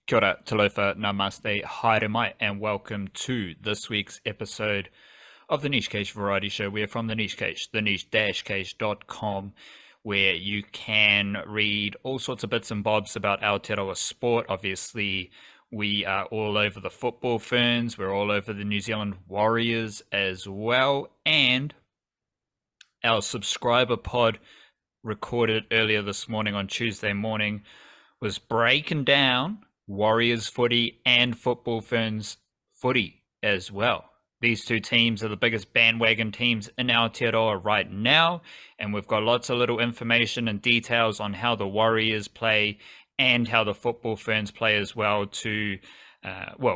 Kia ora, talofa, namaste, haere mai, and welcome to this week's episode of the Niche Cage Variety Show. We are from the Niche Cage, the niche-cage.com, where you can read all sorts of bits and bobs about Aotearoa sport. Obviously, we are all over the football ferns. We're all over the New Zealand Warriors as well. And our subscriber pod recorded earlier this morning on Tuesday morning was breaking down Warriors footy and Football Ferns footy as well. These two teams are the biggest bandwagon teams in Aotearoa right now, and we've got lots of little information and details on how the Warriors play and how the Football Ferns play as well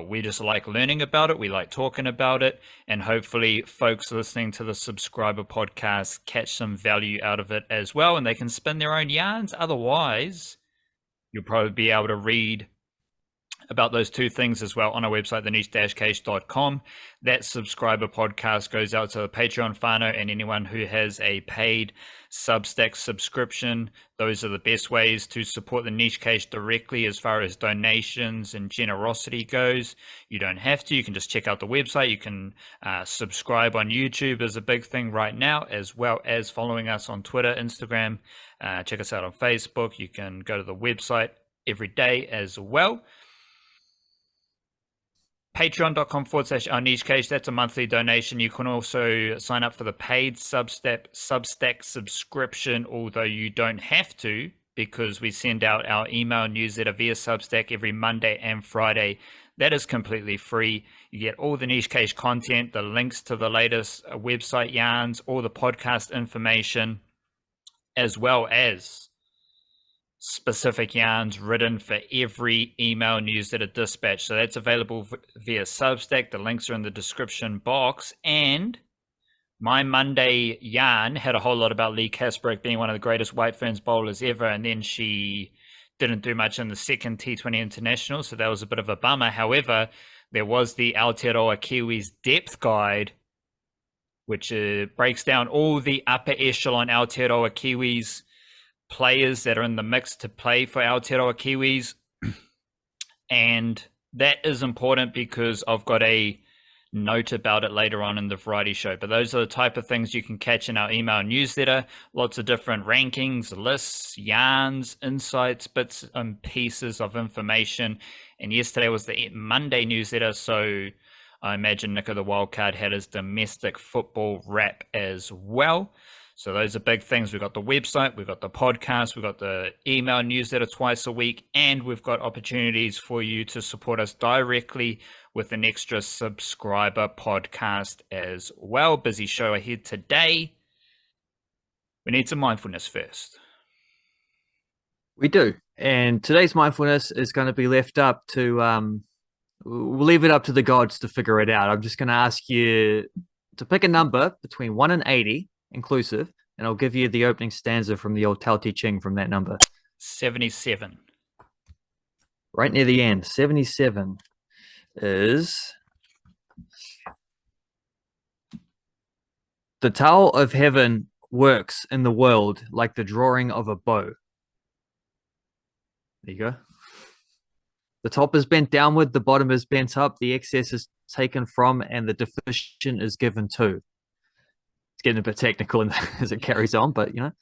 we just like learning about it. We like talking about it, and hopefully folks listening to the subscriber podcast catch some value out of it as well, and they can spin their own yarns. Otherwise, you'll probably be able to read about those two things as well on our website, the niche-cage.com. That subscriber podcast goes out to the Patreon whānau and anyone who has a paid Substack subscription. Those are the best ways to support the Niche Cage directly as far as donations and generosity goes. You don't have to. You can just check out the website. You can subscribe on YouTube is a big thing right now, as well as following us on Twitter, Instagram. Check us out on Facebook. You can go to the website every day as well. Patreon.com/our niche cage. That's a monthly donation. You can also sign up for the paid Substack subscription, although you don't have to, because we send out our email newsletter via Substack every Monday and Friday. That is completely free. You get all the Niche Cage content, the links to the latest website yarns, all the podcast information, as well as specific yarns written for every email newsletter dispatch. So that's available via Substack. The links are in the description box. And my Monday yarn had a whole lot about Lee Kasparek being one of the greatest White Ferns bowlers ever, and then she didn't do much in the second T20 International, so that was a bit of a bummer. However, there was the Aotearoa Kiwis depth guide, which breaks down all the upper echelon Aotearoa Kiwis players that are in the mix to play for Aotearoa Kiwis. And that is important because I've got a note about it later on in the variety show. But those are the type of things you can catch in our email newsletter. Lots of different rankings, lists, yarns, insights, bits and pieces of information. And yesterday was the Monday newsletter, so I imagine Nico the Wildcard had his domestic football wrap as well. So those are big things. We've got the website, we've got the podcast, we've got the email newsletter twice a week, and we've got opportunities for you to support us directly with an extra subscriber podcast as well. Busy show ahead today. We need some mindfulness first. We do. And today's mindfulness is going to be left up to, we'll leave it up to the gods to figure it out. I'm just going to ask you to pick a number between 1 and 80. Inclusive, and I'll give you the opening stanza from the old Tao Te Ching from that number. 77. Right near the end. 77 is the Tao of heaven works in the world like the drawing of a bow. There you go. The top is bent downward, the bottom is bent up, the excess is taken from, and the deficient is given to. It's getting a bit technical as it carries on, but you know.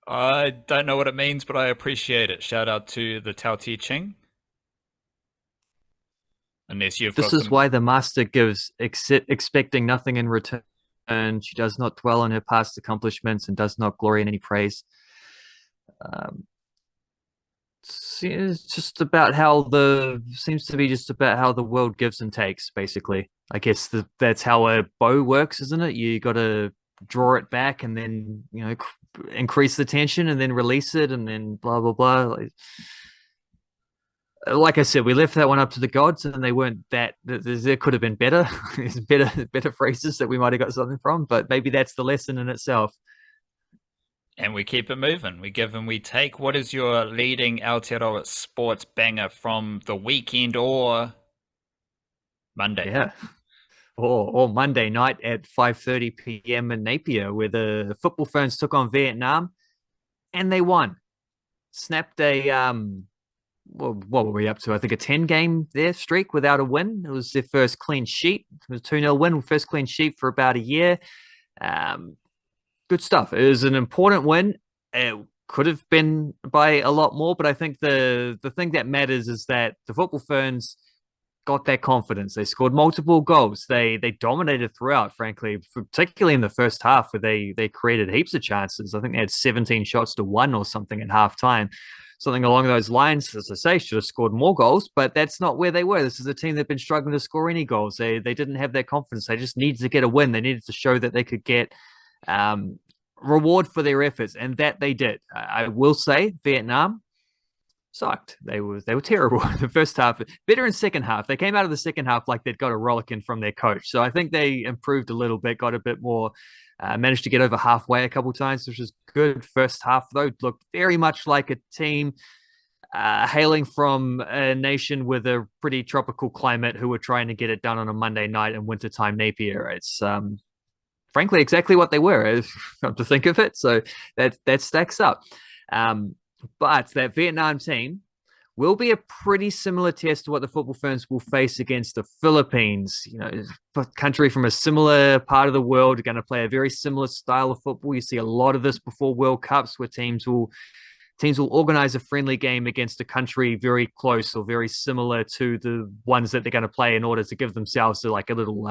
I don't know what it means, but I appreciate it. Shout out to the Tao Te Ching. Unless you've This is why the master gives, expecting nothing in return. She does not dwell on her past accomplishments and does not glory in any praise. It's just about how seems to be just about how the world gives and takes, basically. I guess that's how a bow works, isn't it? You got to draw it back and then, you know, increase the tension and then release it and then blah, blah, blah. Like I said, we left that one up to the gods and they weren't that, there could have been better, better phrases that we might have got something from, but maybe that's the lesson in itself. And we keep it moving. We give and we take. What is your leading Aotearoa sports banger from the weekend or Monday? Yeah. Or Monday night at 5:30 p.m. in Napier, where the Football Ferns took on Vietnam and they won. Snapped a well, what were we up to? I think a 10-game there streak without a win. It was their first clean sheet. It was a 2-0 win, first clean sheet for about a year. Um, Good stuff. It was an important win. It could have been by a lot more, but I think the thing that matters is that the Football Ferns got that confidence. They scored multiple goals. They dominated throughout, frankly, particularly in the first half where they created heaps of chances. I think they had 17 shots to 1 or something at halftime. Something along those lines, as I say, should have scored more goals, but that's not where they were. This is a team that's been struggling to score any goals. They didn't have that confidence. They just needed to get a win. They needed to show that they could get um, reward for their efforts, and that they did. I will say, Vietnam sucked. They were terrible in the first half. Better in second half. They came out of the second half like they'd got a rollicking from their coach. So I think they improved a little bit, got a bit more. Managed to get over halfway a couple of times, which is good. First half, though, looked very much like a team hailing from a nation with a pretty tropical climate who were trying to get it done on a Monday night in wintertime Napier. It's frankly exactly what they were, come to think of it. So that stacks up. But that Vietnam team will be a pretty similar test to what the Football Ferns will face against the Philippines. You know, a country from a similar part of the world are going to play a very similar style of football. You see a lot of this before World Cups where teams will organize a friendly game against a country very close or very similar to the ones that they're going to play in order to give themselves like a little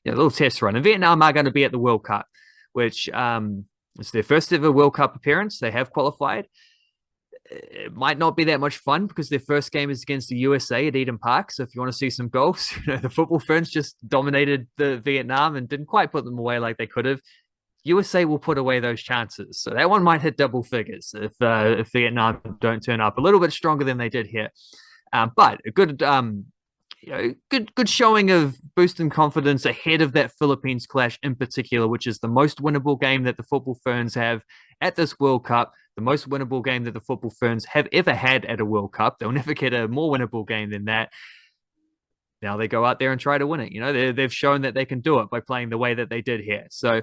little test run. And Vietnam are going to be at the World Cup, which is their first ever World Cup appearance. They have qualified. It might not be that much fun because their first game is against the USA at Eden Park. So if you want to see some goals, the Football Ferns just dominated the Vietnam and didn't quite put them away like they could have. USA will put away those chances. So that one might hit double figures if Vietnam don't turn up a little bit stronger than they did here. But a good good showing of boosting confidence ahead of that Philippines clash in particular, which is the most winnable game that the Football Ferns have at this World Cup, the most winnable game that the Football Ferns have ever had at a World Cup. They'll never get a more winnable game than that. Now they go out there and try to win it. They've shown that they can do it by playing the way that they did here. So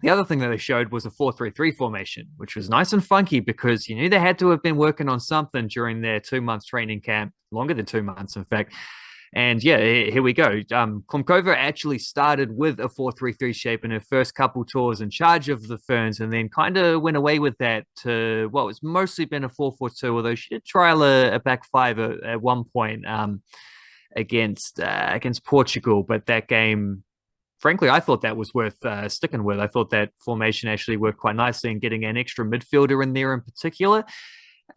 the other thing that they showed was a 4-3-3 formation, which was nice and funky because you knew they had to have been working on something during their 2 months training camp, longer than 2 months, in fact. And yeah, here we go. Klimkova actually started with a 4-3-3 shape in her first couple tours in charge of the Ferns, and then kind of went away with that to what was mostly been a 4-4-2, although she did trial a back five at one point against Portugal. But that game, frankly, I thought that was worth sticking with. I thought that formation actually worked quite nicely and getting an extra midfielder in there in particular.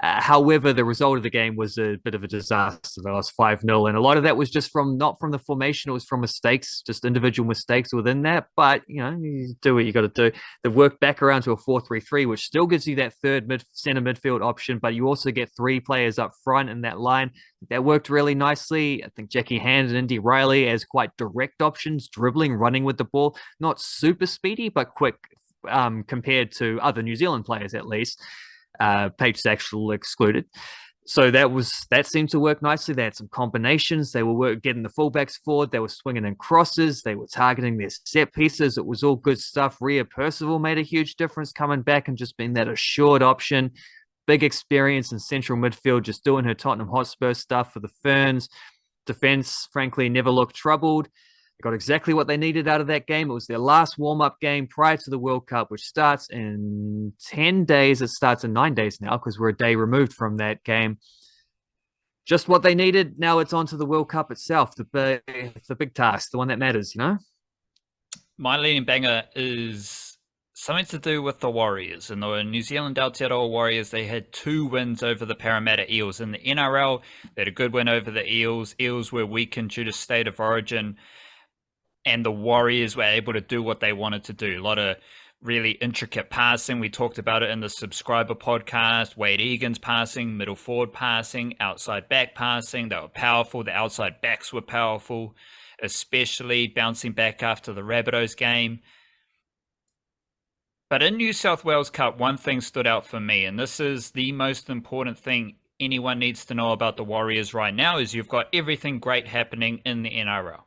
However, the result of the game was a bit of a disaster. They lost 5-0, and a lot of that was just not from the formation. It was from mistakes, just individual mistakes within that. But, you do what you got to do. They've worked back around to a 4-3-3, which still gives you that third center midfield option, but you also get 3 players up front in that line. That worked really nicely. I think Jackie Hand and Indy Riley as quite direct options, dribbling, running with the ball. Not super speedy, but quick compared to other New Zealand players, at least. Paige Saxel excluded. So that seemed to work nicely. They had some combinations. They were getting the fullbacks forward. They were swinging in crosses. They were targeting their set pieces. It was all good stuff. Rhea Percival made a huge difference coming back and just being that assured option. Big experience in central midfield, just doing her Tottenham Hotspur stuff for the Ferns. Defense, frankly, never looked troubled. Got exactly what they needed out of that game. It was their last warm-up game prior to the World Cup, which starts in 10 days. It starts in 9 days now because we're a day removed from that game. Just what they needed. Now it's on to the World Cup itself, the big task, the one that matters, My leading banger is something to do with the Warriors. And the New Zealand Aotearoa Warriors, they had 2 wins over the Parramatta Eels. In the NRL, they had a good win over the Eels. Eels were weakened due to state of origin. And the Warriors were able to do what they wanted to do. A lot of really intricate passing. We talked about it in the subscriber podcast. Wade Egan's passing, middle forward passing, outside back passing. They were powerful. The outside backs were powerful, especially bouncing back after the Rabbitohs game. But in New South Wales Cup, one thing stood out for me, and this is the most important thing anyone needs to know about the Warriors right now, is you've got everything great happening in the NRL.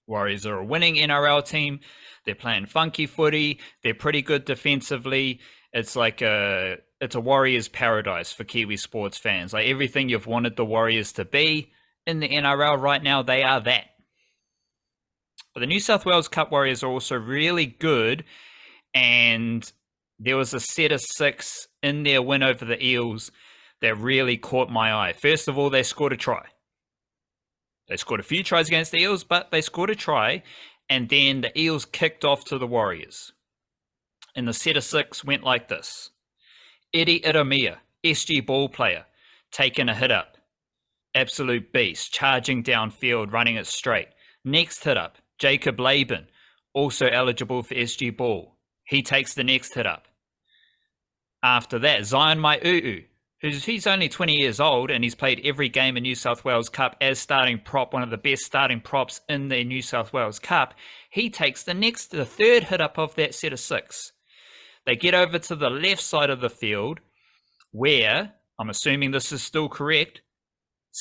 Warriors are a winning NRL team. They're playing funky footy. They're pretty good defensively. It's like a it's a Warriors paradise for Kiwi sports fans. Like everything you've wanted the Warriors to be in the NRL right now, they are that. But the New South Wales Cup Warriors are also really good, and there was a set of 6 in their win over the Eels that really caught my eye. First of all, they scored a try. They scored a few tries against the Eels, but they scored a try, and then the Eels kicked off to the Warriors. And the set of 6 went like this. Eddie Iramia, SG ball player, taking a hit up. Absolute beast, charging downfield, running it straight. Next hit up, Jacob Laban, also eligible for SG ball. He takes the next hit up. After that, Zion Mai'uu, he's only 20 years old and he's played every game in New South Wales Cup as starting prop, one of the best starting props in the New South Wales Cup. He takes the third hit up of that set of 6. They get over to the left side of the field where, I'm assuming this is still correct,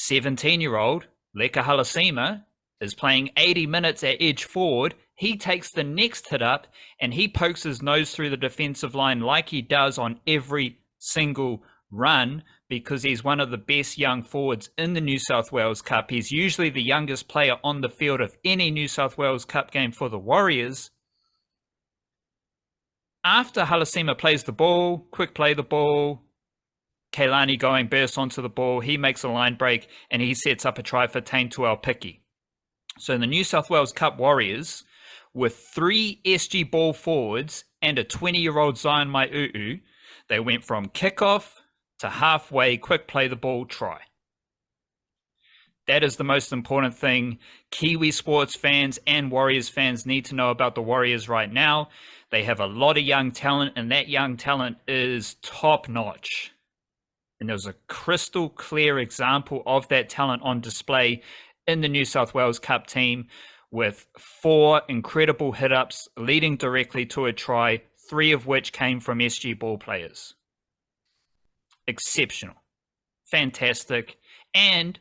17-year-old Leka Halasima is playing 80 minutes at edge forward. He takes the next hit up and he pokes his nose through the defensive line like he does on every single run because he's one of the best young forwards in the New South Wales Cup. He's usually the youngest player on the field of any New South Wales Cup game for the Warriors. After Halasima plays the ball, quick play the ball, Keilani going bursts onto the ball, he makes a line break and he sets up a try for Tain Tuaupiki. So in the New South Wales Cup Warriors, with 3 SG ball forwards and a 20-year-old Zion Mai'uu, they went from kickoff to halfway, quick play the ball, try. That is the most important thing Kiwi sports fans and Warriors fans need to know about the Warriors right now. They have a lot of young talent, and that young talent is top-notch. And there's a crystal clear example of that talent on display in the New South Wales Cup team with 4 incredible hit-ups leading directly to a try, 3 of which came from SG ball players. Exceptional. Fantastic. And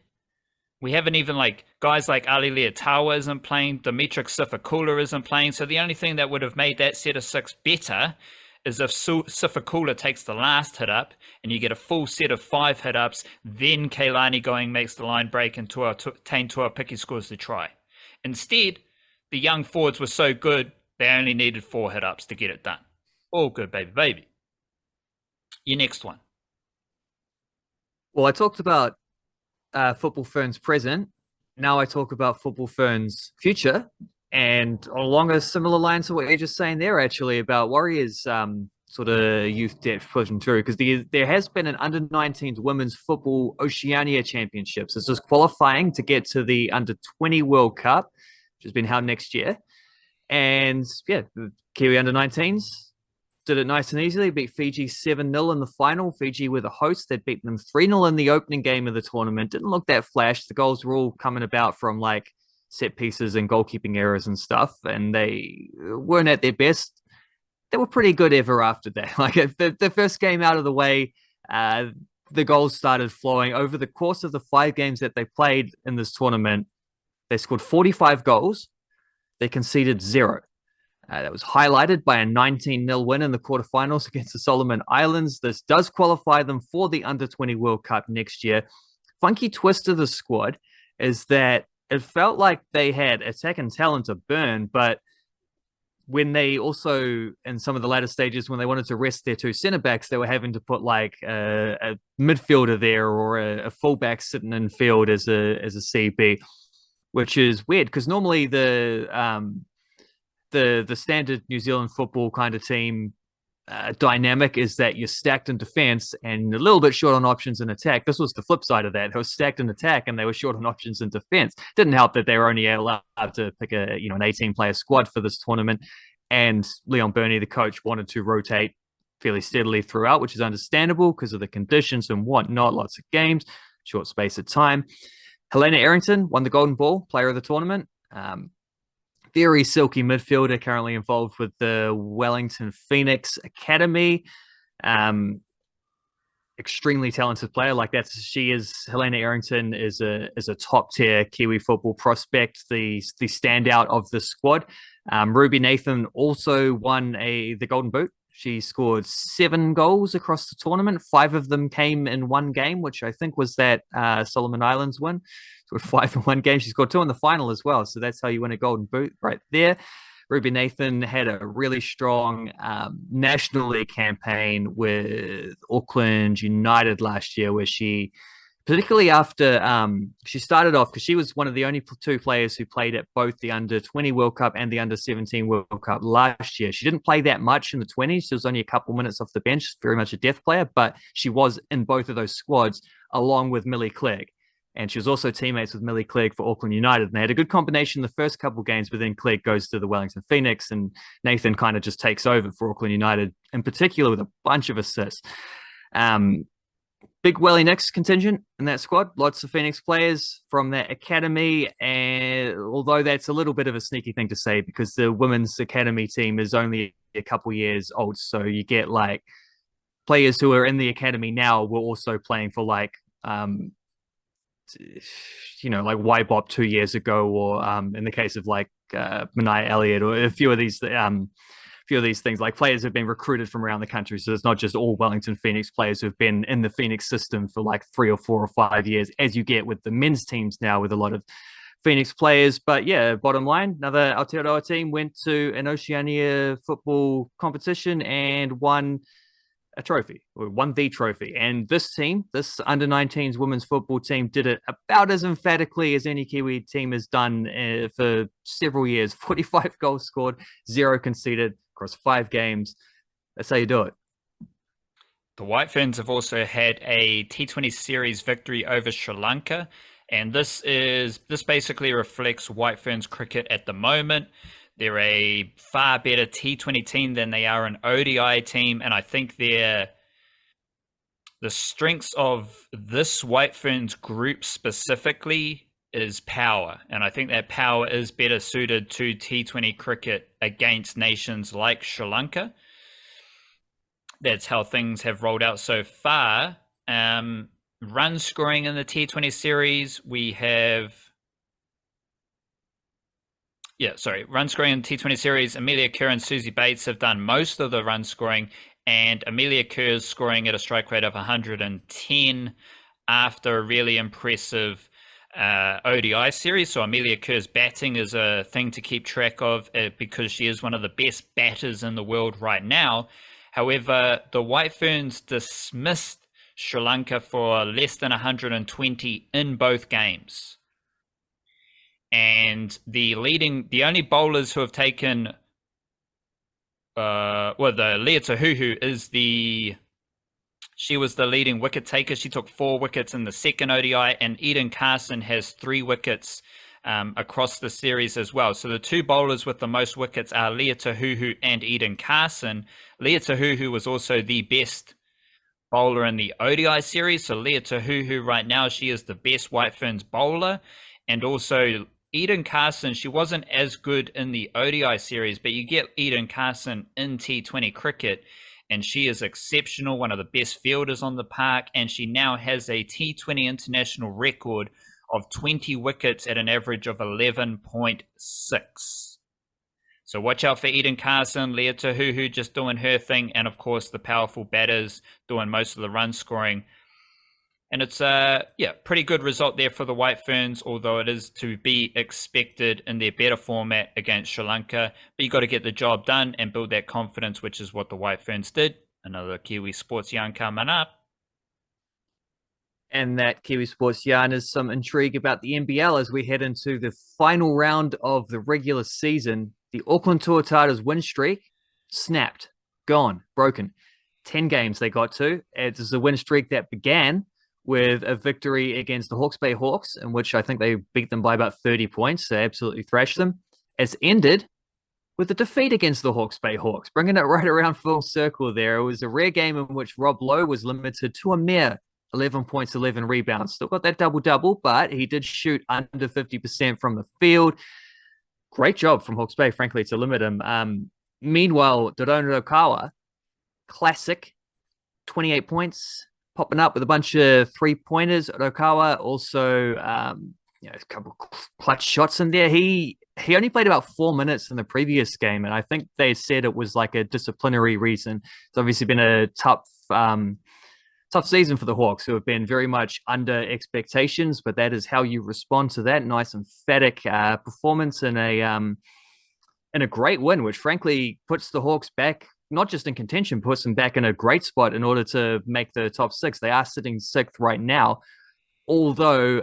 we haven't even guys like Ali Leotawa isn't playing, Dimitrik Sifakula isn't playing, so the only thing that would have made that set of 6 better is if Sifakula takes the last hit up and you get a full set of 5 hit ups, then Keilani makes the line break and Tain Tuaupiki scores the try. Instead, the young forwards were so good, they only needed 4 hit ups to get it done. All good, baby. Your next one. Well, I talked about Football Ferns present. Now I talk about Football Ferns future. And along a similar line to what you're just saying there, actually, about Warriors sort of youth depth pushing through, because there has been an under-19s women's football Oceania Championships. This is qualifying to get to the under-20 World Cup, which has been held next year. And yeah, the Kiwi under-19s did it nice and easily, beat Fiji 7-0 in the final. Fiji were the hosts. They'd beaten them 3-0 in the opening game of the tournament. Didn't look that flash. The goals were all coming about from set pieces and goalkeeping errors and stuff, and they weren't at their best. They were pretty good ever after that. The first game out of the way, the goals started flowing. Over the course of the 5 games that they played in this tournament, they scored 45 goals. They conceded 0. That was highlighted by a 19-0 win in the quarterfinals against the Solomon Islands. This does qualify them for the Under-20 World Cup next year. Funky twist of the squad is that it felt like they had attack and talent to burn, but when they also, in some of the latter stages, when they wanted to rest their 2 centre-backs, they were having to put a midfielder there or a fullback sitting in field as a CB, which is weird because normally the standard New Zealand football kind of team dynamic is that you're stacked in defense and a little bit short on options in attack. This was the flip side of that. They were stacked in attack and they were short on options in defense. Didn't help that they were only allowed to pick an 18-player squad for this tournament. And Leon Burney, the coach, wanted to rotate fairly steadily throughout, which is understandable because of the conditions and whatnot. Lots of games, short space of time. Helena Errington won the Golden Ball, player of the tournament. Very silky midfielder, currently involved with the Wellington Phoenix Academy. Extremely talented player. She is. Helena Errington is a top tier Kiwi football prospect, the standout of the squad. Ruby Nathan also won the Golden Boot. She scored 7 goals across the tournament. 5 of them came in one game, which I think was that Solomon Islands win. Scored 5 in one game. She scored 2 in the final as well. So that's how you win a golden boot right there. Ruby Nathan had a really strong National League campaign with Auckland United last year, where she, particularly after she started off, because she was one of the only 2 players who played at both the Under-20 World Cup and the Under-17 World Cup last year. She didn't play that much in the 20s. She was only a couple minutes off the bench, very much a depth player, but she was in both of those squads along with Millie Clegg. And she was also teammates with Millie Clegg for Auckland United. And they had a good combination the first couple of games, but then Clegg goes to the Wellington Phoenix, and Nathan kind of just takes over for Auckland United, in particular with a bunch of assists. Big Welly Nix contingent in that squad. Lots of Phoenix players from that academy. And although that's a little bit of a sneaky thing to say, because the women's academy team is only a couple years old. So you get like players who are in the academy now were also playing for like, like YBOP 2 years ago, or in the case of like Manaya Elliott, or a few of these things, like players have been recruited from around the country. So it's not just all Wellington Phoenix players who've been in the Phoenix system for like 3 or 4 or 5 years, as you get with the men's teams now with a lot of Phoenix players. But yeah, bottom line, another Aotearoa team went to an Oceania football competition and won a trophy, or won the trophy. And this team, this under-19s women's football team, did it about as emphatically as any Kiwi team has done for several years. 45 goals scored, 0 conceded across 5 games. That's how you do it. The White Ferns have also had a T20 series victory over Sri Lanka, and this basically reflects White Ferns cricket at the moment. They're a far better T20 team than they are an ODI team, and I think the strengths of this White Ferns group specifically is power, and I think that power is better suited to T20 cricket against nations like Sri Lanka. That's how things have rolled out so far. Run scoring in the T20 series, we have... run scoring in the T20 series, Amelia Kerr and Susie Bates have done most of the run scoring, and Amelia Kerr's scoring at a strike rate of 110 after a really impressive ODI series. So Amelia Kerr's batting is a thing to keep track of because she is one of the best batters in the world right now. However, the White Ferns dismissed Sri Lanka for less than 120 in both games. And the only bowlers who have taken, the Leah Tahuhu she was the leading wicket taker. She took 4 wickets in the second ODI, and Eden Carson has 3 wickets across the series as well. So the 2 bowlers with the most wickets are Leah Tahuhu and Eden Carson. Leah Tahuhu was also the best bowler in the ODI series. So Leah Tahuhu right now, she is the best White Ferns bowler. And also Eden Carson, she wasn't as good in the ODI series, but you get Eden Carson in T20 cricket, and she is exceptional, one of the best fielders on the park, and she now has a T20 international record of 20 wickets at an average of 11.6. So watch out for Eden Carson, Leah Tahuhu just doing her thing, and of course the powerful batters doing most of the run scoring. And it's pretty good result there for the White Ferns, although it is to be expected in their better format against Sri Lanka. But you got to get the job done and build that confidence, which is what the White Ferns did. Another Kiwi Sports yarn coming up. And that Kiwi Sports yarn is some intrigue about the NBL as we head into the final round of the regular season. The Auckland Tuataras win streak snapped, gone, broken. 10 games they got to. It is a win streak that began with a victory against the Hawke's Bay Hawks, in which I think they beat them by about 30 points. They absolutely thrashed them. It's ended with a defeat against the Hawke's Bay Hawks, bringing it right around full circle there. It was a rare game in which Rob Lowe was limited to a mere 11 points, 11 rebounds. Still got that double-double, but he did shoot under 50% from the field. Great job from Hawke's Bay, frankly, to limit him. Meanwhile, Dodona Okawa, classic, 28 points, popping up with a bunch of 3-pointers. Okawa also, a couple of clutch shots in there. He he only played about 4 minutes in the previous game, and I think they said it was like a disciplinary reason. It's obviously been a tough season for the Hawks, who have been very much under expectations, but that is how you respond to that. Nice emphatic performance in a great win, which frankly puts the Hawks back not just in contention, puts them back in a great spot in order to make the top six. They are sitting sixth right now, although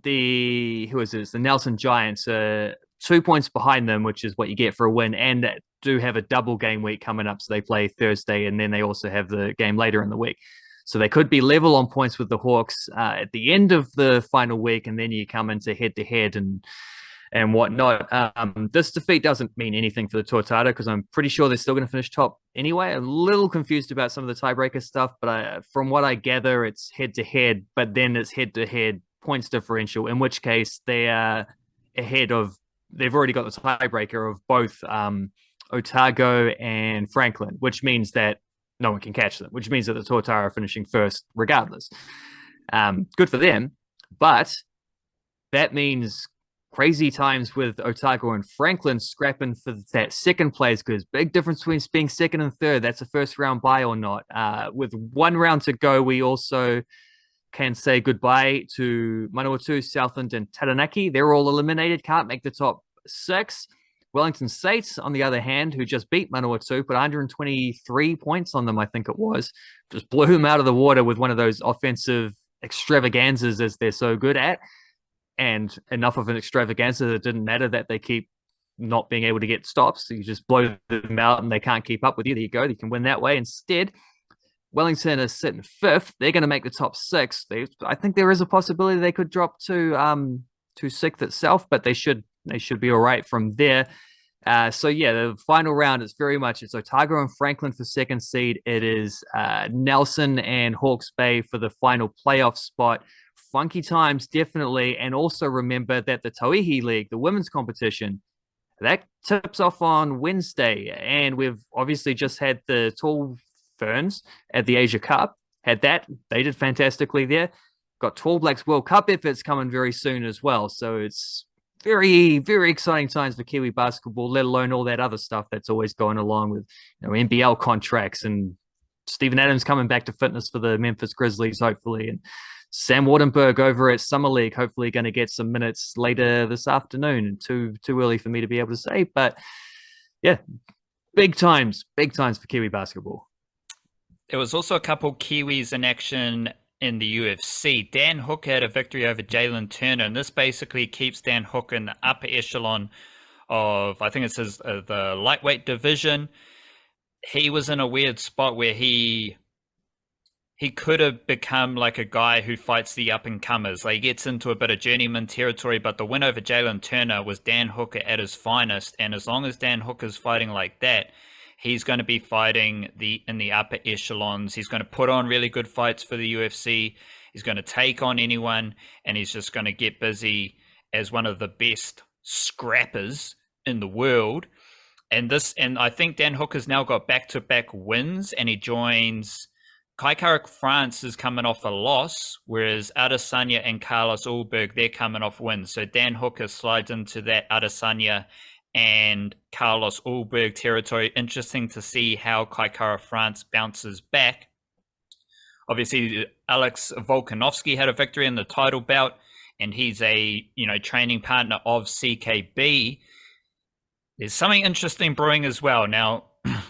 the Nelson Giants are 2 points behind them, which is what you get for a win, and do have a double game week coming up. So they play Thursday, and then they also have the game later in the week. So they could be level on points with the Hawks at the end of the final week, and then you come into head to head and whatnot. This defeat doesn't mean anything for the Tortada because I'm pretty sure they're still going to finish top anyway. I'm a little confused about some of the tiebreaker stuff, but from what I gather, it's head to head, but then it's head to head points differential, in which case they are ahead of, they've already got the tiebreaker of both Otago and Franklin, which means that no one can catch them, which means that the Tortada are finishing first regardless. Good for them, but that means crazy times with Otago and Franklin scrapping for that second place, because big difference between being second and third. That's a first round bye or not. With 1 round to go, we also can say goodbye to Manawatu, Southland, and Taranaki. They're all eliminated, can't make the top six. Wellington States, on the other hand, who just beat Manawatu, put 123 points on them, I think it was, just blew them out of the water with one of those offensive extravaganzas as they're so good at. And enough of an extravaganza that it didn't matter that they keep not being able to get stops. So you just blow them out and they can't keep up with you. There you go. You can win that way. Instead, Wellington is sitting fifth. They're going to make the top six. I think there is a possibility they could drop to sixth itself, but they should be all right from there. So yeah, the final round is very much, it's Otago and Franklin for second seed. It is Nelson and Hawke's Bay for the final playoff spot. Funky times, definitely. And also remember that the Tauihi League, the women's competition, that tips off on Wednesday. And we've obviously just had the tall Ferns at the Asia Cup. Had that. They did fantastically there. Got Tall Blacks World Cup efforts coming very soon as well. So it's very, very exciting times for Kiwi basketball, let alone all that other stuff that's always going along with, NBL contracts and Steven Adams coming back to fitness for the Memphis Grizzlies, hopefully. And Sam Wardenberg over at Summer League, hopefully going to get some minutes later this afternoon. Too early for me to be able to say, but yeah, big times for Kiwi basketball. There was also a couple Kiwis in action in the UFC. Dan Hooker had a victory over Jalen Turner, and this basically keeps Dan Hooker in the upper echelon of, I think it says the lightweight division. He was in a weird spot where he could have become like a guy who fights the up-and-comers. Like, he gets into a bit of journeyman territory, but the win over Jalen Turner was Dan Hooker at his finest. And as long as Dan Hooker's fighting like that, he's going to be fighting in the upper echelons. He's going to put on really good fights for the UFC. He's going to take on anyone, and he's just going to get busy as one of the best scrappers in the world. And I think Dan Hooker's now got back-to-back wins, and he joins... Kaikara France is coming off a loss, whereas Adesanya and Carlos Ulberg, they're coming off wins. So Dan Hooker slides into that Adesanya and Carlos Ulberg territory. Interesting to see how Kaikara France bounces back. Obviously, Alex Volkanovski had a victory in the title bout, and he's a training partner of CKB. There's something interesting brewing as well. Now,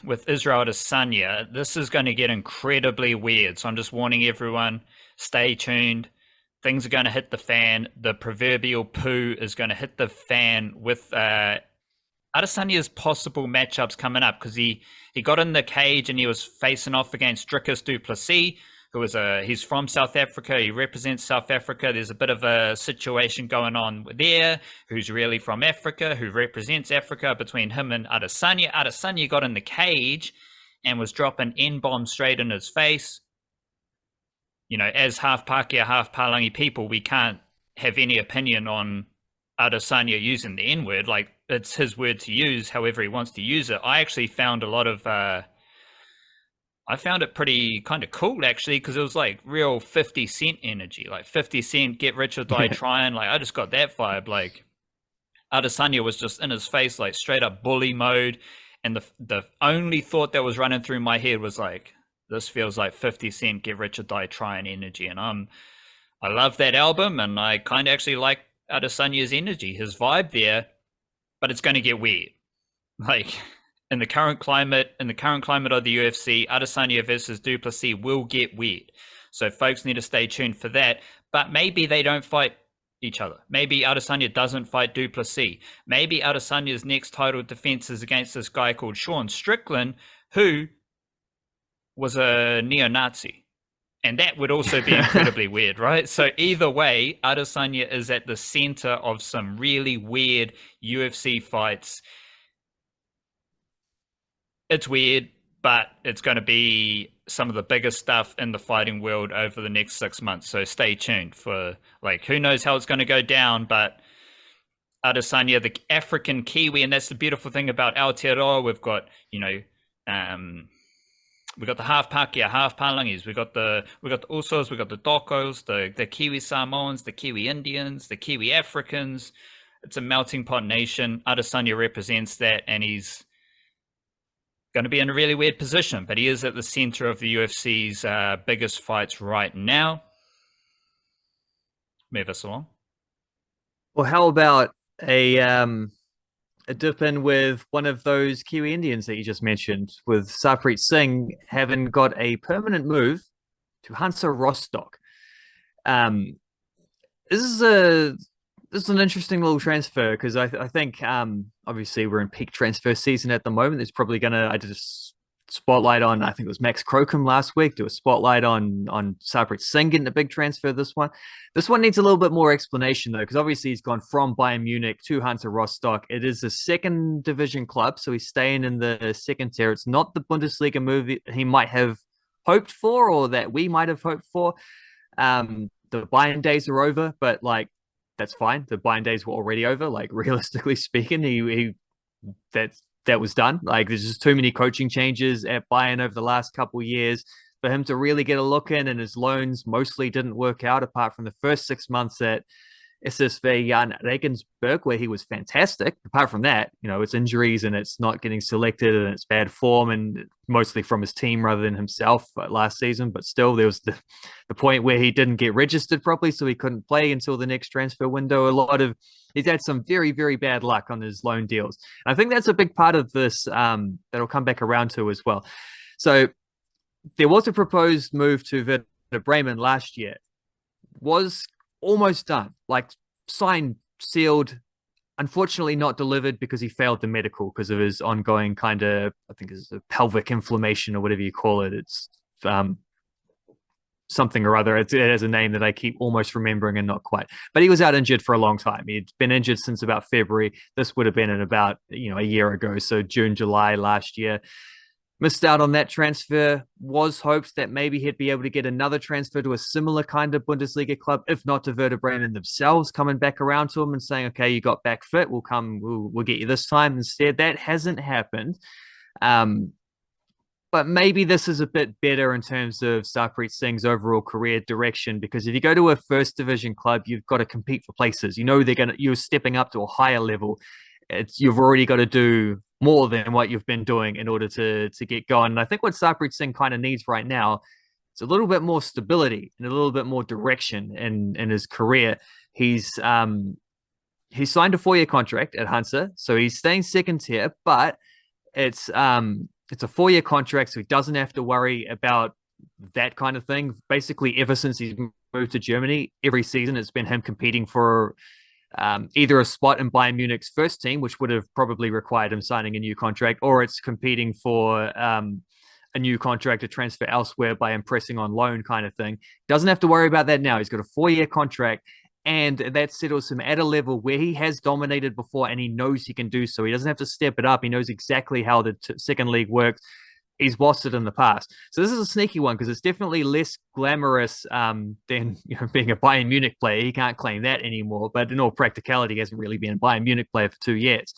with Israel Adesanya, this is going to get incredibly weird. So I'm just warning everyone, stay tuned. Things are going to hit the fan. The proverbial poo is going to hit the fan with Adesanya's possible matchups coming up, because he got in the cage and he was facing off against Dricus du Plessis, he's from South Africa. He represents South Africa. There's a bit of a situation going on there. Who's really from Africa? Who represents Africa? Between him and Adesanya. Adesanya got in the cage and was dropping N-bombs straight in his face. As half Pākehā, half Palangi people, we can't have any opinion on Adesanya using the N-word. Like, it's his word to use however he wants to use it. I actually found I found it pretty kind of cool, actually, because it was like real 50 Cent energy, like 50 Cent, get rich or die trying. Like, I just got that vibe. Like, Adesanya was just in his face, like straight up bully mode. And the only thought that was running through my head was like, this feels like 50 Cent Get Rich or Die Trying energy. And I love that album, and I kind of actually like Adesanya's energy, his vibe there, but it's going to get weird. Like in the current climate of the UFC, Adesanya versus du Plessis will get weird. So folks need to stay tuned for that. But maybe they don't fight each other. Maybe Adesanya doesn't fight du Plessis. Maybe Adesanya's next title defense is against this guy called Sean Strickland, who was a neo-Nazi. And that would also be incredibly weird, right? So either way, Adesanya is at the center of some really weird UFC fights. It's weird, but it's going to be some of the biggest stuff in the fighting world over the next 6 months. So stay tuned for, like, who knows how it's going to go down, but Adesanya, the African Kiwi, and that's the beautiful thing about Aotearoa. We've got, we've got the half Pākehā, half Palangis. We've got the Usos, we've got the Dokos, the Kiwi Samoans, the Kiwi Indians, the Kiwi Africans. It's a melting pot nation. Adesanya represents that, and he's going to be in a really weird position, but he is at the center of the UFC's biggest fights right now. Move us along. Well, how about a dip in with one of those Kiwi Indians that you just mentioned, with Sarpreet Singh having got a permanent move to Hansa Rostock. This is an interesting little transfer, because I think obviously we're in peak transfer season at the moment. There's probably I did a spotlight on, I think it was Max Crocombe last week, do a spotlight on Sarpreet Singh getting a big transfer. This one needs a little bit more explanation though, because obviously he's gone from Bayern Munich to Hansa Rostock. It is a second division club, so he's staying in the second tier. It's not the Bundesliga move he might have hoped for, or that we might have hoped for. The Bayern days are over, but like, that's fine. The Bayern days were already over. Like, realistically speaking, that was done. Like, there's just too many coaching changes at Bayern over the last couple of years for him to really get a look in, and his loans mostly didn't work out, apart from the first 6 months at SSV Jan Regensburg, where he was fantastic. Apart from that, it's injuries and it's not getting selected and it's bad form, and mostly from his team rather than himself last season. But still, there was the point where he didn't get registered properly, so he couldn't play until the next transfer window. He's had some very, very bad luck on his loan deals. And I think that's a big part of this that'll come back around to as well. So there was a proposed move to Werder Bremen last year. Was almost done, like signed, sealed, unfortunately not delivered because he failed the medical because of his ongoing kind of, I think it's a pelvic inflammation or whatever you call it. It's something or other. It has a name that I keep almost remembering and not quite. But he was out injured for a long time. He'd been injured since about February. This would have been in about, a year ago. So June, July last year. Missed out on that transfer. Was hopes that maybe he'd be able to get another transfer to a similar kind of Bundesliga club, if not to Werder Bremen themselves, coming back around to him and saying, okay, you got back fit. We'll get you this time. Instead, that hasn't happened. But maybe this is a bit better in terms of Sarpreet Singh's overall career direction, because if you go to a first division club, you've got to compete for places. You're stepping up to a higher level. You've already got to do more than what you've been doing in order to get going. And I think what Sarpreet Singh kind of needs right now is a little bit more stability and a little bit more direction in his career. He's signed a 4-year contract at Hansa, so he's staying second tier, but it's a 4-year contract, so he doesn't have to worry about that kind of thing. Basically, ever since he's moved to Germany, every season it's been him competing for either a spot in Bayern Munich's first team, which would have probably required him signing a new contract, or it's competing for a new contract to transfer elsewhere by impressing on loan kind of thing. Doesn't have to worry about that now. He's got a 4-year contract, and that settles him at a level where he has dominated before, and he knows he can do so. He doesn't have to step it up. He knows exactly how the second league works. He's bossed it in the past. So this is a sneaky one, because it's definitely less glamorous than being a Bayern Munich player. He can't claim that anymore. But in all practicality, he hasn't really been a Bayern Munich player for 2 years.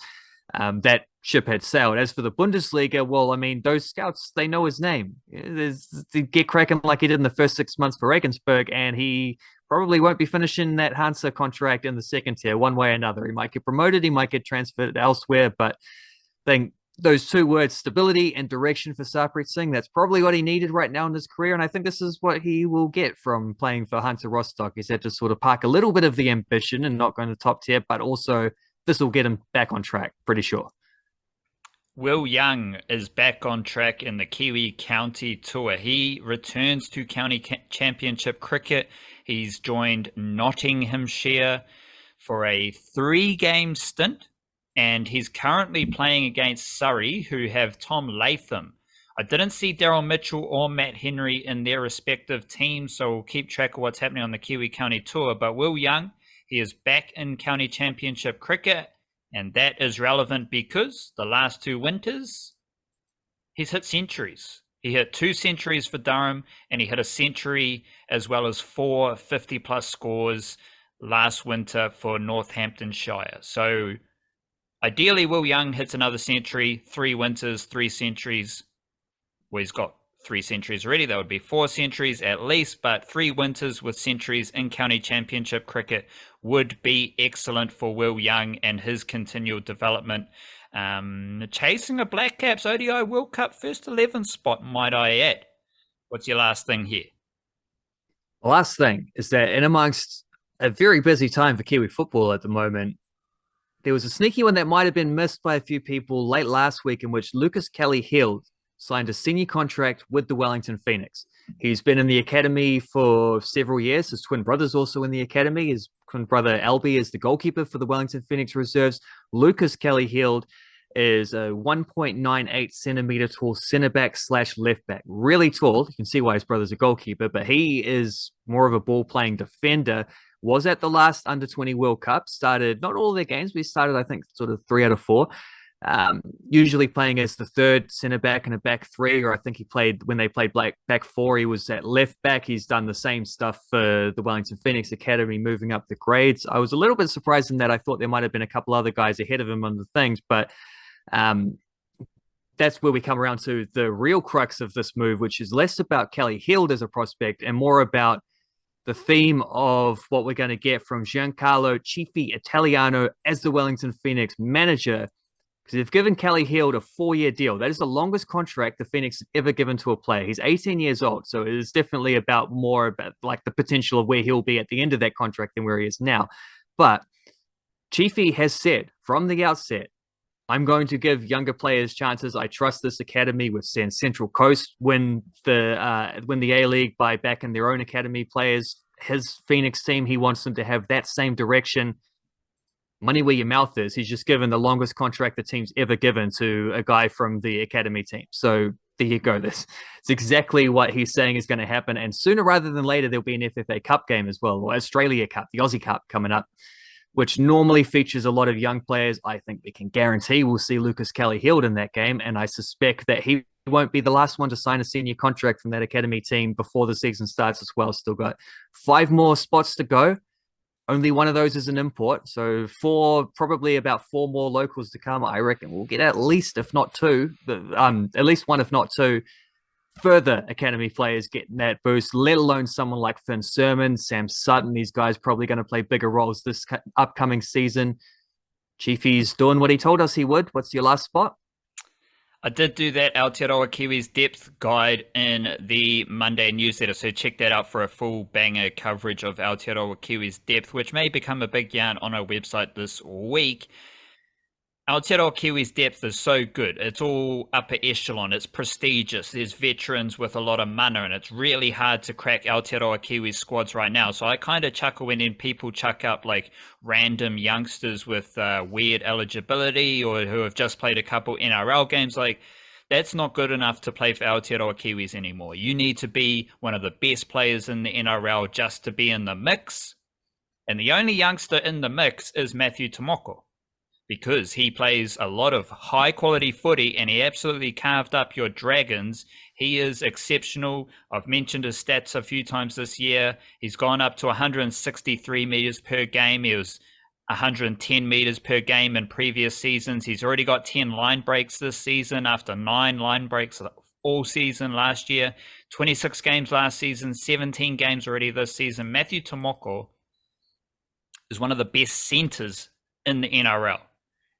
that ship had sailed. As for the Bundesliga, well, I mean, those scouts, they know his name. They get cracking like he did in the first 6 months for Regensburg, and he probably won't be finishing that Hansa contract in the second tier one way or another. He might get promoted, he might get transferred elsewhere, but I think those two words, stability and direction for Sarpreet Singh, that's probably what he needed right now in his career. And I think this is what he will get from playing for Hansa Rostock. He's had to sort of park a little bit of the ambition and not going to top tier, but also this will get him back on track, pretty sure. Will Young is back on track in the Kiwi County Tour. He returns to County Championship cricket. He's joined Nottinghamshire for a 3-game stint, and he's currently playing against Surrey, who have Tom Latham. I didn't see Daryl Mitchell or Matt Henry in their respective teams, so we'll keep track of what's happening on the Kiwi County Tour. But Will Young, he is back in County Championship cricket, and that is relevant because the last 2 winters, he's hit centuries. He hit 2 centuries for Durham, and he hit a century as well as 4 50-plus scores last winter for Northamptonshire. So ideally, Will Young hits another century, 3 winters, 3 centuries. Well, he's got 3 centuries already. That would be 4 centuries at least, but 3 winters with centuries in County Championship cricket would be excellent for Will Young and his continual development. Chasing a Black Caps ODI World Cup first 11 spot, might I add. What's your last thing here? The last thing is that in amongst a very busy time for Kiwi football at the moment, there was a sneaky one that might have been missed by a few people late last week in which Lukas Kelly-Hield signed a senior contract with the Wellington Phoenix. He's been in the academy for several years. His twin brother's also in the academy. His twin brother Albie is the goalkeeper for the Wellington Phoenix reserves. Lukas Kelly-Hield is a 1.98 centimeter tall center back / left back. Really tall. You can see why his brother's a goalkeeper, but he is more of a ball playing defender. Was at the last under-20 World Cup. Started not all their games, but he started, I think, sort of 3 out of 4. Usually playing as the third center back and a back 3, or I think he played when they played back 4, he was at left back. He's done the same stuff for the Wellington Phoenix Academy, moving up the grades. I was a little bit surprised in that. I thought there might have been a couple other guys ahead of him on the things, but that's where we come around to the real crux of this move, which is less about Kelly-Hield as a prospect and more about the theme of what we're going to get from Giancarlo Cifi Italiano as the Wellington Phoenix manager. Because they've given Kelly-Hield a 4-year deal. That is the longest contract the Phoenix has ever given to a player. He's 18 years old, so it is definitely about more about like the potential of where he'll be at the end of that contract than where he is now. But Cifi has said from the outset, I'm going to give younger players chances. I trust this academy. We've seen Central Coast win the A-League by backing their own academy players. His Phoenix team, he wants them to have that same direction. Money where your mouth is. He's just given the longest contract the team's ever given to a guy from the academy team. So there you go. It's exactly what he's saying is going to happen. And sooner rather than later, there'll be an FFA Cup game as well, or Australia Cup, the Aussie Cup coming up, which normally features a lot of young players. I think we can guarantee we'll see Lukas Kelly-Hield in that game. And I suspect that he won't be the last one to sign a senior contract from that academy team before the season starts as well. Still got 5 more spots to go. Only one of those is an import. So probably about 4 more locals to come. I reckon we'll get at least, if not 2, at least 1, if not 2, further academy players getting that boost, let alone someone like Finn Sermon, Sam Sutton. These guys probably going to play bigger roles this upcoming season. Chiefy's doing what he told us he would. What's your last spot? I did do that Aotearoa Kiwis depth guide in the Monday newsletter, so check that out for a full banger coverage of Aotearoa Kiwis depth, which may become a big yarn on our website this week. Aotearoa Kiwis depth is so good. It's all upper echelon. It's prestigious. There's veterans with a lot of mana, and it's really hard to crack Aotearoa Kiwis squads right now. So I kind of chuckle when people chuck up like random youngsters with weird eligibility or who have just played a couple NRL games. Like, that's not good enough to play for Aotearoa Kiwis anymore. You need to be one of the best players in the NRL just to be in the mix. And the only youngster in the mix is Matthew Timoko, because he plays a lot of high quality footy and he absolutely carved up your Dragons. He is exceptional. I've mentioned his stats a few times this year. He's gone up to 163 meters per game. He was 110 meters per game in previous seasons. He's already got 10 line breaks this season after 9 line breaks all season last year. 26 games last season, 17 games already this season. Matthew Timoko is one of the best centers in the NRL.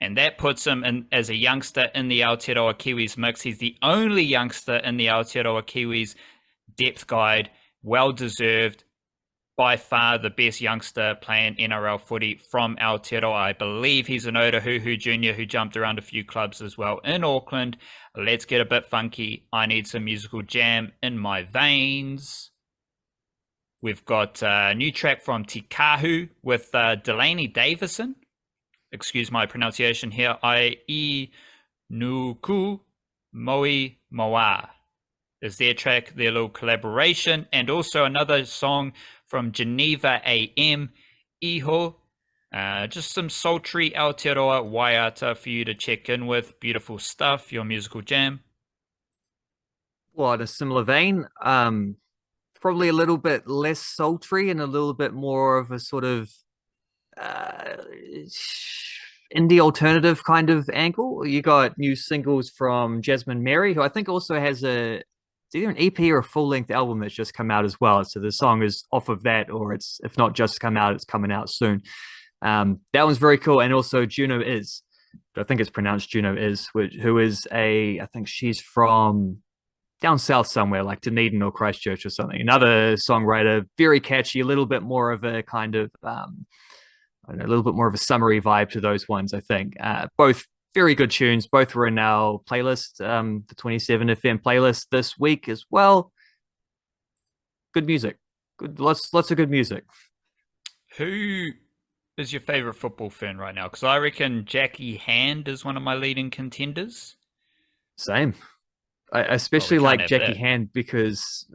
And that puts him in as a youngster in the Aotearoa Kiwis mix. He's the only youngster in the Aotearoa Kiwis depth guide. Well deserved. By far the best youngster playing NRL footy from Aotearoa. I believe he's an Otahuhu Junior who jumped around a few clubs as well in Auckland. Let's get a bit funky. I need some musical jam in my veins. We've got a new track from Tikahu with Delaney Davison. Excuse my pronunciation here. I nuku moi moa is their track, their little collaboration. And also another song from Geneva AM, Iho. Just some sultry Aotearoa waiata for you to check in with. Beautiful stuff, your musical jam. Well, in a similar vein, probably a little bit less sultry and a little bit more of a sort of indie alternative kind of angle. You got new singles from Jasmine Mary, who I think also has it's either an EP or a full-length album that's just come out as well. So the song is off of that, or it's, if not just come out, it's coming out soon. That one's very cool. And also Juno Is, I think it's pronounced Juno Is, who is I think she's from down south somewhere, like Dunedin or Christchurch or something. Another songwriter, very catchy, a little bit more of a kind of, a little bit more of a summery vibe to those ones, I think. Both very good tunes. Both were in our playlist, the 27 FM playlist this week as well. Good music. Good, lots of good music. Who is your favorite football fan right now? Because I reckon Jackie Hand is one of my leading contenders. Same. I especially like Jackie Hand because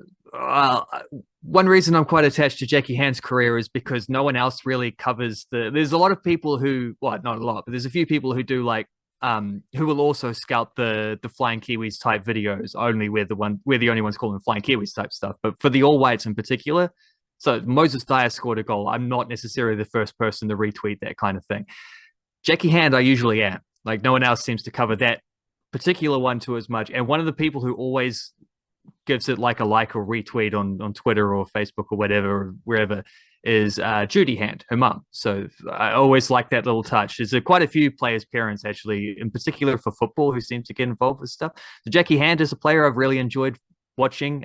one reason I'm quite attached to Jackie Hand's career is because no one else really covers there's a lot of people who, well, not a lot, but there's a few people who do like, who will also scout the Flying Kiwis type videos. Only we're the only ones calling Flying Kiwis type stuff. But for the All Whites in particular, so Moses Dyer scored a goal. I'm not necessarily the first person to retweet that kind of thing. Jackie Hand, I usually am. Like no one else seems to cover that particular one to as much. And one of the people who always gives it like or retweet on Twitter or Facebook or whatever, or wherever, is Judy Hand, her mum. So I always like that little touch. There's quite a few players' parents, actually, in particular for football, who seem to get involved with stuff. So Jackie Hand is a player I've really enjoyed watching.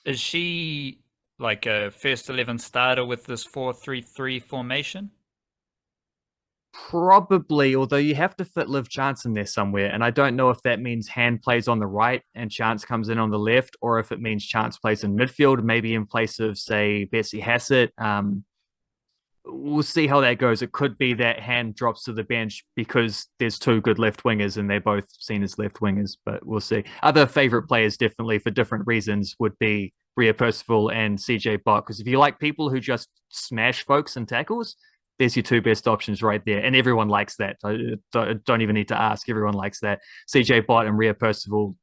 Is she like a first 11 starter with this 4-3-3 formation? Probably, although you have to fit Liv Chance in there somewhere. And I don't know if that means Hand plays on the right and Chance comes in on the left, or if it means Chance plays in midfield, maybe in place of, say, Bessie Hassett. We'll see how that goes. It could be that Hand drops to the bench because there's two good left wingers and they're both seen as left wingers, but we'll see. Other favorite players, definitely for different reasons, would be Rhea Percival and CJ Bott, because if you like people who just smash folks in tackles, there's your two best options right there. And everyone likes that. I don't even need to ask. Everyone likes that. CJ Bott and Rhea Percival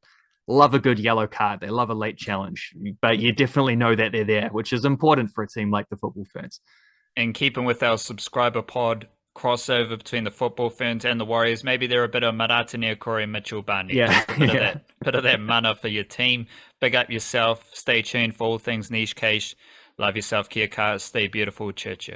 love a good yellow card. They love a late challenge. But you definitely know that they're there, which is important for a team like the Football Ferns. And keeping with our subscriber pod crossover between the Football Ferns and the Warriors, maybe they're a bit of Maratania Corey Mitchell Barney. Yeah. Bit of that mana for your team. Big up yourself. Stay tuned for all things niche cash. Love yourself, Kia Cars. Stay beautiful. Church.